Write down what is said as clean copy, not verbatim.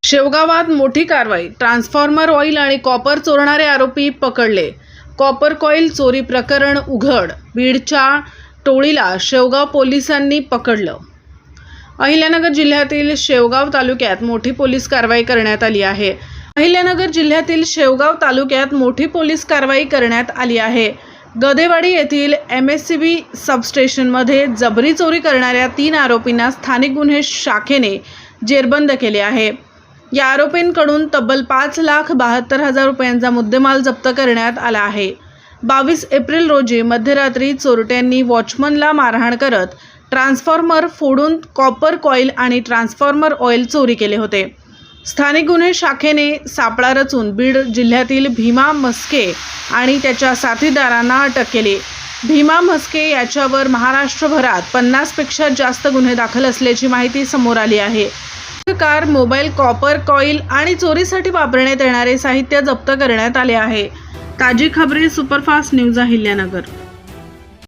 शेवगावात मोठी कारवाई। Transformer oil आणि कॉपर चोरणारे आरोपी पकडले। कॉपर कॉइल चोरी प्रकरण उघड। बीडच्या टोळीला शेवगाव पोलिसांनी पकडलं। अहिल्यानगर जिल्ह्यातील शेवगाव तालुक्यात मोठी पोलीस कारवाई करण्यात आली आहे। अहिल्यानगर जिल्ह्यातील शेवगाव तालुक्यात मोठी पोलीस कारवाई करण्यात आली आहे। गदेवाडी येथील MSCB सबस्टेशनमध्ये जबरी चोरी करणाऱ्या 3 आरोपींना स्थानिक गुन्हे शाखेने जेरबंद केले आहे। या आरोपींकडून तब्बल 5,72,000 रुपयांचा मुद्देमाल जप्त करण्यात आला आहे। 22 एप्रिल रोजी मध्यरात्री चोरट्यांनी वॉचमनला मारहाण करत ट्रान्सफॉर्मर फोडून कॉपर कॉइल आणि ट्रान्सफॉर्मर ऑइल चोरी केले होते। स्थानिक गुन्हे शाखेने सापळा रचून बीड जिल्ह्यातील भीमा म्हस्के आणि त्याच्या साथीदारांना अटक केली। भीमा म्हस्के याच्यावर महाराष्ट्रभरात 50 पेक्षा जास्त गुन्हे दाखल असल्याची माहिती समोर आली आहे। कार, मोबाईल, कॉपर कॉइल आणि चोरीसाठी वापरण्यात येणारे साहित्य जप्त करण्यात आले आहे। ताजी खबरी सुपरफास्ट न्यूज अहिल्यानगर।